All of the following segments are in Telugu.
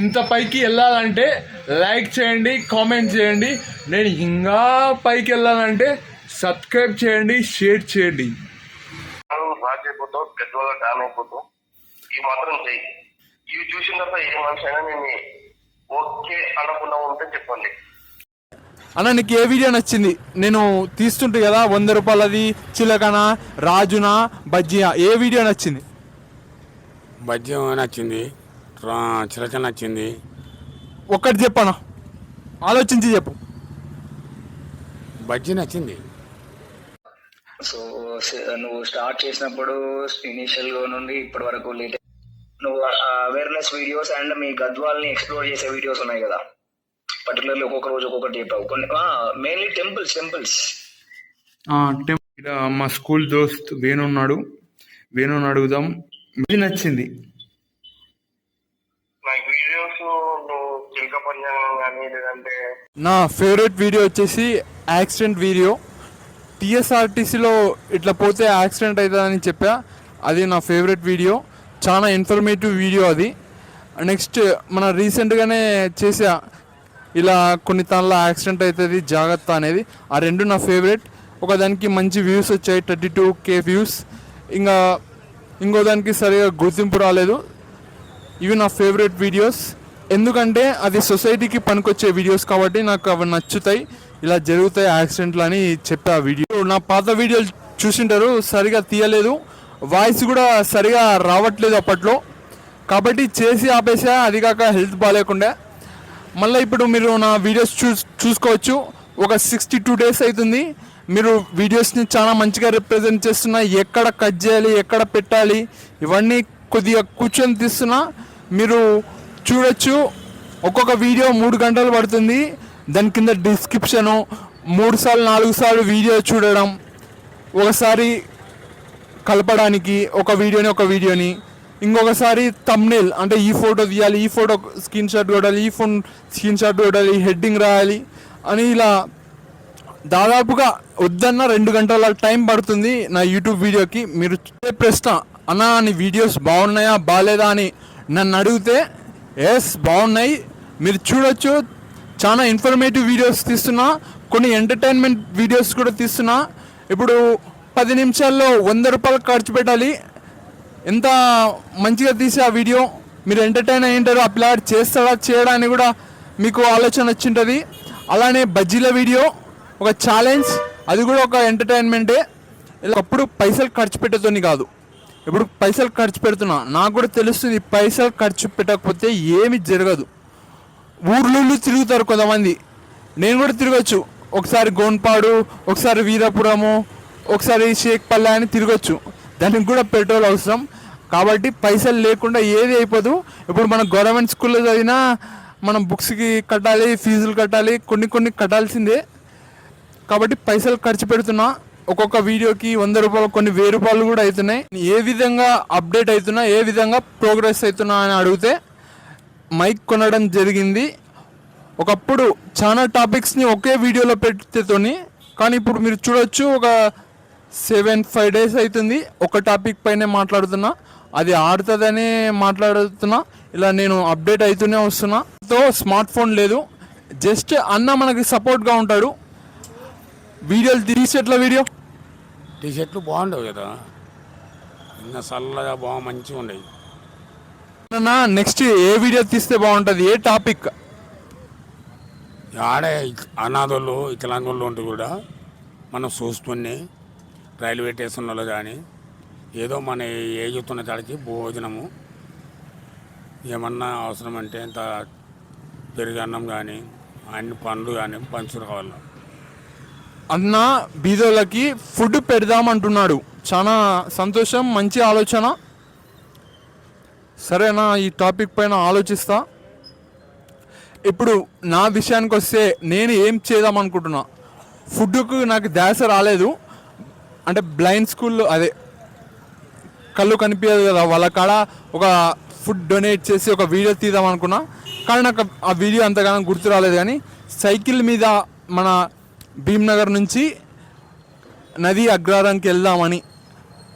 ఇంత పైకి వెళ్ళాలంటే లైక్ చేయండి, కామెంట్ చేయండి. నేను ఇంకా పైకి వెళ్ళాలంటే సబ్స్క్రైబ్ చేయండి, షేర్ చేయండి. బాధ్యపోతావు పెద్దవాళ్ళ డాన్ అయిపోతావు. ఈ మాత్రం చెయ్యి. ఇవి చూసిన తర్వాత ఏ మనిషి అయినా నేను ఓకే అనకుండా ఉంటే చెప్పండి. అన్న నీకు ఏ వీడియో నచ్చింది? నేను తీస్తుంటే కదా 100 రూపాయలది, చిలకన, రాజున, బజ్జియా, ఏ వీడియో నచ్చింది? బజ్జీ నచ్చింది, చిలకన నచ్చింది. ఒక్కటి చెప్పనా, ఆలోచించి చెప్పు. బజ్జీ నచ్చింది. సో నువ్వు స్టార్ట్ చేసినప్పుడు ఇనీషియల్ గా నుండి ఇప్పటి వరకు నువ్వు అవేర్నెస్ వీడియోస్ అండ్ మీ గద్వాల్ని ఎక్స్ప్లోర్ చేసే వీడియోస్ ఉన్నాయి కదా, పర్టికులర్లీ ఒక్కొక్క రోజు ఒక్కొక్కటి చెప్పావు. కొన్ని మెయిన్లీ టెంపుల్స్. మా స్కూల్ దోస్త్ వేణు ఉన్నాడు, వేణుని అడుగుదాం. ఇది నచ్చింది నా ఫేవరెట్ వీడియో వచ్చేసి యాక్సిడెంట్ వీడియో. టీఎస్ఆర్టీసీలో ఇట్లా పోతే యాక్సిడెంట్ అవుతుందని చెప్పా, అది నా ఫేవరెట్ వీడియో. చాలా ఇన్ఫర్మేటివ్ వీడియో అది. నెక్స్ట్ మన రీసెంట్గానే చేసా, ఇలా కొన్ని తనలో యాక్సిడెంట్ అవుతుంది జాగ్రత్త అనేది. ఆ రెండు నా ఫేవరెట్. ఒకదానికి మంచి వ్యూస్ వచ్చాయి, 32K వ్యూస్. ఇంకో దానికి సరిగా గుర్తింపు రాలేదు. ఇవి నా ఫేవరెట్ వీడియోస్, ఎందుకంటే అది సొసైటీకి పనికొచ్చే వీడియోస్ కాబట్టి నాకు అవి నచ్చుతాయి. ఇలా జరుగుతాయి యాక్సిడెంట్లు అని చెప్పే వీడియో. నా పాత వీడియోలు చూసింటారు, సరిగా తీయలేదు, వాయిస్ కూడా సరిగా రావట్లేదు అప్పట్లో, కాబట్టి చేసి ఆపేసా. అది కాక హెల్త్ బాగాలేకుండా. మళ్ళీ ఇప్పుడు మీరు నా వీడియోస్ చూసుకోవచ్చు. ఒక 62 డేస్ అవుతుంది. మీరు వీడియోస్ని చాలా మంచిగా రిప్రజెంట్ చేస్తున్నా. ఎక్కడ కట్ చేయాలి, ఎక్కడ పెట్టాలి, ఇవన్నీ కొద్దిగా కూర్చొని తీస్తున్నా. మీరు చూడొచ్చు. ఒక్కొక్క వీడియో 3 గంటలు పడుతుంది. దాని కింద డిస్క్రిప్షను 3 సార్లు 4 సార్లు వీడియో చూడడం, ఒకసారి కలపడానికి ఒక వీడియోని ఇంకొకసారి థంబ్నెయిల్, అంటే ఈ ఫోటో తీయాలి, ఈ ఫోటో స్క్రీన్ షాట్ కొట్టాలి, ఈ ఫోన్ స్క్రీన్ షాట్ కొట్టాలి, హెడ్డింగ్ రాయాలి అని ఇలా దాదాపుగా వద్దన్న 2 గంటల టైం పడుతుంది నా యూట్యూబ్ వీడియోకి. మీరు ప్రశ్న, అన్నా నీ వీడియోస్ బాగున్నాయా బాగాలేదా అని నన్ను అడిగితే ఎస్ బాగున్నాయి, మీరు చూడొచ్చు. చాలా ఇన్ఫర్మేటివ్ వీడియోస్ తీస్తున్నా, కొన్ని ఎంటర్టైన్మెంట్ వీడియోస్ కూడా తీస్తున్నా. ఇప్పుడు 10 నిమిషాల్లో 100 రూపాయలు ఖర్చు పెట్టాలి. ఎంత మంచిగా తీసే ఆ వీడియో, మీరు ఎంటర్టైన్ అయ్యింటారు. అప్లోడ్ చేస్తాడా చేయడా అని కూడా మీకు ఆలోచన వచ్చింటుంది. అలానే బజ్జీల వీడియో ఒక ఛాలెంజ్, అది కూడా ఒక ఎంటర్టైన్మెంటే. ఇలా అప్పుడు పైసలు ఖర్చు పెట్టేతోని కాదు, ఇప్పుడు పైసలు ఖర్చు పెడుతున్నా. నాకు కూడా తెలుస్తుంది పైసలు ఖర్చు పెట్టకపోతే ఏమి జరగదు. ఊర్లు తిరుగుతారు కొంతమంది, నేను కూడా తిరగచ్చు. ఒకసారి గోన్పాడు, ఒకసారి వీరాపురము, ఒకసారి షేక్పల్లె అని తిరగచ్చు. దానికి కూడా పెట్రోల్ అవసరం, కాబట్టి పైసలు లేకుండా ఏది అయిపోదు. ఇప్పుడు మన గవర్నమెంట్ స్కూల్లో చదివినా మనం బుక్స్కి కట్టాలి, ఫీజులు కట్టాలి, కొన్ని కట్టాల్సిందే. కాబట్టి పైసలు ఖర్చు పెడుతున్నా. ఒక్కొక్క వీడియోకి 100 రూపాయలు, కొన్ని 1000 రూపాయలు కూడా అవుతున్నాయి. ఏ విధంగా అప్డేట్ అవుతున్నా, ఏ విధంగా ప్రోగ్రెస్ అవుతున్నా అని అడిగితే మైక్ కొనడం జరిగింది. ఒకప్పుడు చాలా టాపిక్స్ని ఒకే వీడియోలో పెట్టేతోని, కానీ ఇప్పుడు మీరు చూడొచ్చు ఒక 7-5 డేస్ అవుతుంది ఒక టాపిక్ పైనే మాట్లాడుతున్నా. అది ఆడుతుందనే మాట్లాడుతున్నా. ఇలా నేను అప్డేట్ అవుతూనే వస్తున్నా. స్మార్ట్ ఫోన్ లేదు, జస్ట్ అన్న మనకి సపోర్ట్గా ఉంటాడు. వీడియోలు టీషర్ట్ల వీడియో టీషర్ట్లు బాగుండవు కదా, ఇంకా చల్లగా మంచిగా ఉండేవి. నెక్స్ట్ ఏ వీడియో తీస్తే బాగుంటుంది, ఏ టాపిక్? ఆడే అనాథోళ్ళు వికలాంగులు ఉంటూ కూడా మనం చూసుకుని రైల్వే స్టేషన్లో కానీ ఏదో మన ఏజుతున్న కాడికి భోజనము ఏమన్నా అవసరం అంటే ఇంత పెరుగన్నం కానీ అన్ని పండ్లు కానీ పంచుకోవాలి. అన్న బీదోళ్ళకి ఫుడ్ పెడదామంటున్నాడు, చాలా సంతోషం, మంచి ఆలోచన. సరేనా, ఈ టాపిక్ పైన ఆలోచిస్తా. ఇప్పుడు నా విషయానికి వస్తే నేను ఏం చేద్దాం అనుకుంటున్నా. ఫుడ్కు నాకు ధ్యాస రాలేదు. అంటే బ్లైండ్ స్కూల్లో, అదే కళ్ళు కనిపించదు కదా, వాళ్ళ కాడ ఒక ఫుడ్ డొనేట్ చేసి ఒక వీడియో తీద్దాం అనుకున్నా. కానీ నాకు ఆ వీడియో అంతగానో గుర్తు రాలేదు. కానీ సైకిల్ మీద మన భీమ్నగర్ నుంచి నది అగ్రహారంకి వెళ్దామని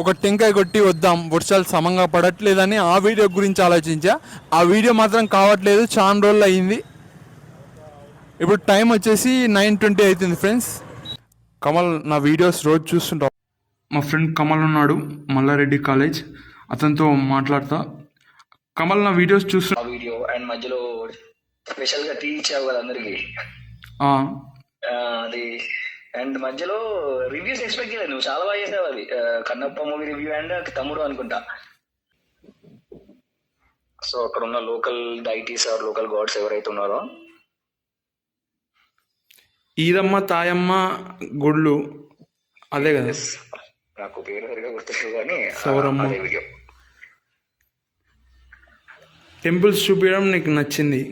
ఒక టెంకాయ కొట్టి వద్దాం, వర్షాలు సమంగా పడట్లేదని ఆ వీడియో గురించి ఆలోచించా. ఆ వీడియో మాత్రం కావట్లేదు, చాలా రోజులు అయ్యింది. ఇప్పుడు టైం వచ్చేసి 9:20 అవుతుంది ఫ్రెండ్స్. కమల్ నా వీడియోస్ రోజు చూస్తుంటా. మా ఫ్రెండ్ కమల్ ఉన్నాడు, మల్లారెడ్డి కాలేజ్, అతనితో మాట్లాడతా. కమల్ నా వీడియోస్ ఆ వీడియో అండ్ మధ్యలో స్పెషల్ గా టీ ఇచ్చావు కదా అందరికి, అది అండ్ మధ్యలో రివ్యూస్ ఎక్స్పెక్ట్ చేయలేదు, నువ్వు చాలా బాగా చేసావు అది. కన్నప్ప మూవీ రివ్యూ అండ్ తమ్ముడు అనుకుంటా. సో అక్కడ ఉన్న local deities or local gods ఎవరైతే ఉన్నారో, ఈదమ్మ తాయమ్మ గుళ్ళు అదే కదా, నాకు పేరు సరిగా గుర్తులేదు కానీ సౌరమ్మ అదే వీడియో. టెంపుల్స్ చూపించడం నీకు నచ్చింది?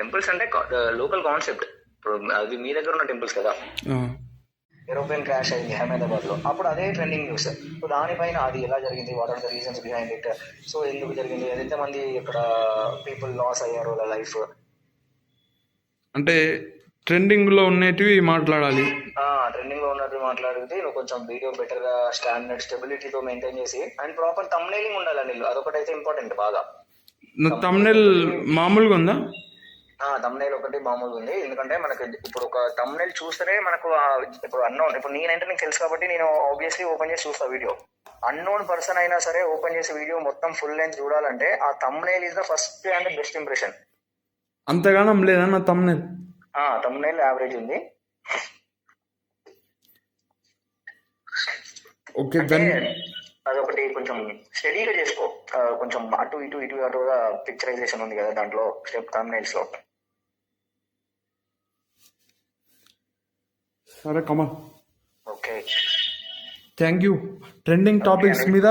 టెంపుల్స్ అంటే లోకల్ కాన్సెప్ట్. ఇప్పుడు అది మీ దగ్గర ఉన్న టెంపుల్స్ కదా. ఏరోప్లేన్ క్రాష్ అయింది అహ్మదాబాద్ లో, అప్పుడు అదే ట్రెండింగ్ న్యూస్. సో దానిపైన అది ఎలా జరిగింది, what are the reasons behind it, so ఎందుకు జరిగింది, ఎంతమంది ఇక్కడ పీపుల్ లాస్ అయ్యారు వాళ్ళ లైఫ్. అంటే ట్రెండింగ్ లో ఉన్నటివి మాట్లాడాలి. ట్రెండింగ్ లో ఉన్నట్టు మాట్లాడితే నువ్వు కొంచెం వీడియో బెటర్ గా స్టాండర్డ్ స్టెబిలిటీతో మెయింటైన్ చేసి అండ్ ప్రాపర్ థంబ్నెయిలింగ్ ఉండాలండి, అదొకటైతే ఇంపార్టెంట్ బాగా. థంబ్నెయిల్ మామూలుగా ఉందా? థంబ్నెయిల్ ఒకటి మామూలుగా ఉంది, ఎందుకంటే మనకి ఇప్పుడు ఒక థంబ్నెయిల్ చూస్తేనే మనకు ఇప్పుడు అన్నోన్, ఇప్పుడు నేనంటే నీకు తెలుసు కాబట్టి నేను ఆబ్వియస్లీ ఓపెన్ చేసి చూస్తా వీడియో. అన్నోన్ పర్సన్ అయినా సరే ఓపెన్ చేసి వీడియో మొత్తం ఫుల్ లెంత్ చూడాలంటే ఆ thumbnail is the first and best impression. అంతగానం లేదా నా థంబ్నెయిల్? థంబ్నెయిల్ యావరేజ్ ఉంది. ఓకే, అదొకటి కొంచెం స్టడీగా చేసుకో. కొంచెం అటు అటుగా పిక్చరైజేషన్ ఉంది కదా దాంట్లో స్టెప్ థంబ్నెయిల్స్ లో. సరే Kamal, okay, thank you. Trending topics మీద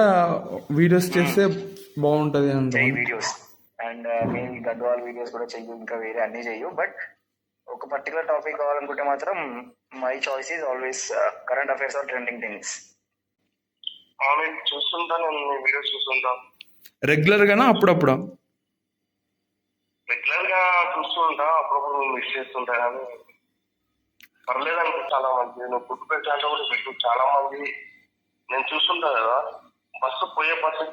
వీడియోస్ చేస్తే బాగుంటది అంటే videos and main Gadwal videos కూడా చెయ్యు, ఇంకా వేరే అన్ని చెయ్యు. బట్ ఒక పర్టికులర్ టాపిక్ కావాలనుకుంటే మాత్రం my choice is always current affairs or trending things. చూస్తుంటా, నేను వీడియోస్ చూస్తుంటా రెగ్యులర్ గానా అప్పుడప్పుడు? రెగ్యులర్ గా చూస్తూ ఉంటా, అప్పుడప్పుడు మిస్ చేస్తుంటా. కానీ పర్లేదంటే చాలా మంది నువ్వు ఫుడ్ పెట్టాలంటే కూడా పెట్టు. చాలా మంది నేను చూస్తుంటా కదా, బస్సు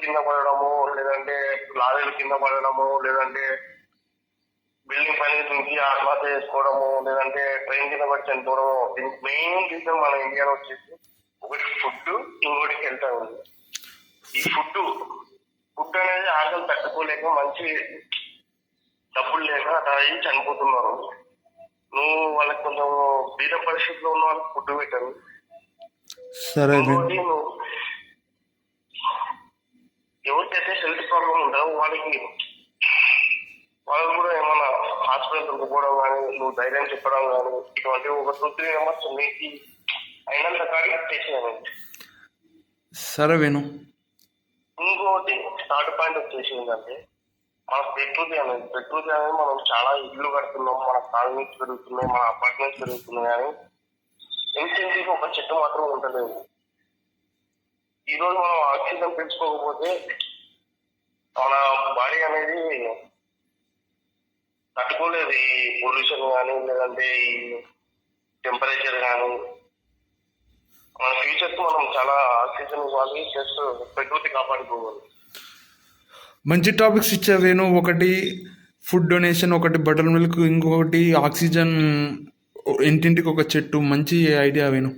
కింద పడడము, లేదంటే లారీలు కింద పడడము, లేదంటే బిల్డింగ్ పైన నుంచి ఆత్మహత్య చేసుకోవడము, లేదంటే ట్రైన్ కింద పడి చనిపోవడము. దీనికి మెయిన్ రీజన్ మన ఇండియాలో వచ్చేసి ఒకటి ఫుడ్, ఇంకోటి హెల్త్ అనేది. ఈ ఫుడ్ అనేది ఆకలి తట్టుకోలేక మంచి డబ్బులు లేక అట్లా అయ్యి చనిపోతున్నారు. నువ్వు వాళ్ళకి కొంచెం బీద పరిస్థితిలో ఉన్న వాళ్ళకి ఫుడ్ పెట్టరు. సరే, నువ్వు ఎవరికైతే హెల్త్ ప్రాబ్లం ఉంటుందో వాళ్ళకి కూడా ఏమన్నా హాస్పిటల్ దొరికిపోవడం కానీ, నువ్వు ధైర్యం చెప్పడం కానీ, ఇటువంటి ఒక 2-3 మెంబర్స్ మీకు అయినంత కాడి చేసేయాలి. సరే వేణు. ఇంకోటి థర్డ్ పాయింట్ వచ్చేసి ఏంటంటే మన ప్రకృతి అనేది మనం చాలా ఇల్లు కడుతున్నాం, మన కాలనీస్ పెరుగుతున్నాయి, మన అపార్ట్మెంట్స్ పెరుగుతున్నాయి, కానీ ఇన్సెంటివ్ ఒక చెట్టు మాత్రం ఉండలేదు. ఈరోజు మనం ఆక్సిజన్ పెంచుకోకపోతే మన బాడీ అనేది తట్టుకోలేదు. ఈ పొల్యూషన్ కానీ, లేదంటే ఈ టెంపరేచర్ కానీ. మన ఫ్యూచర్ కి మనం చాలా ఆక్సిజన్ ఇవ్వాలి, ప్లస్ ప్రకృతి కాపాడుకోవాలి. మంచి టాపిక్స్ ఇచ్చావేను. ఒకటి ఫుడ్ డొనేషన్, ఒకటి బటర్ మిల్క్, ఇంకొకటి ఆక్సిజన్, ఇంటింటికి ఒక చెట్టు. మంచి ఐడియా వేను.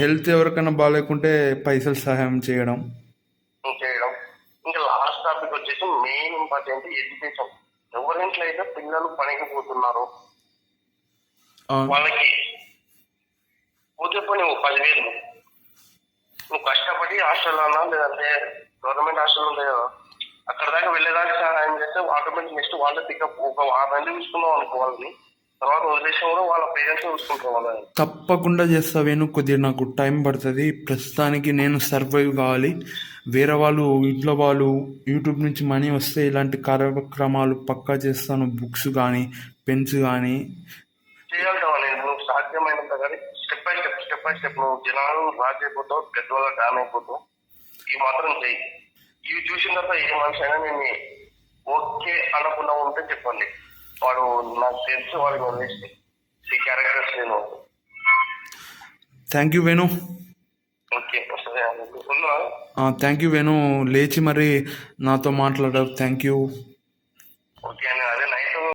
హెల్త్ ఎవరికైనా బాగాలేకుంటే పైసలు సహాయం చేయడం. ఇంకా లాస్ట్ టాపిక్ వచ్చేసి మెయిన్ ఇంపార్టెంట్ ఎడ్యుకేషన్. ఎవరింట్లో అయితే పిల్లలు పనికి పోతున్నారు వాళ్ళకి పోతే పోనీ 10,000 నువ్వు కష్టపడి హాస్టల్లో అన్నా, లేదంటే గవర్నమెంట్ హాస్టల్ ఉంటాయి కదా, అక్కడ దాకా వెళ్ళేదానికి సహాయం చేస్తే ఆటోమేటిక్ నెక్స్ట్ వాళ్ళే పికప్. ఒక 6 నెలలు చూసుకున్నాం అనుకో వాళ్ళని, తర్వాత వదిలేసిన కూడా వాళ్ళ పేరెంట్స్ చూసుకుంటారు వాళ్ళని. తప్పకుండా చేస్తావేను, కొద్దిగా నాకు టైం పడుతుంది. ప్రస్తుతానికి నేను సర్వైవ్ కావాలి. వేరే వాళ్ళు, ఇంట్లో వాళ్ళు యూట్యూబ్ నుంచి మనీ వస్తే ఇలాంటి కార్యక్రమాలు పక్కా చేస్తాను. బుక్స్ కానీ, పెన్స్ కానీ చేయగలుగుతావా? నువ్వు సాధ్యమైనంత కానీ స్టెప్ బై స్టెప్ నువ్వు జనాలు రాజైపోతావు, పెద్దవాళ్ళ డాన్ అయిపోతావు. ఈ మాత్రం చెయ్యి. ఇవి చూసిన తర్వాత ఏ మనిషి అయినా నేను ఓకే అనకుండా ఉంటే చెప్పండి, వాడు నాకు తెలిసి వాడిని వదిలేసి ఈ క్యారెక్టర్స్ నేను. Thank you Venu. ఓకే సరే ఉన్నా. థ్యాంక్ యూ వేణు, లేచి మరి నాతో మాట్లాడారు. Thank you. ఓకే అని అదే నైట్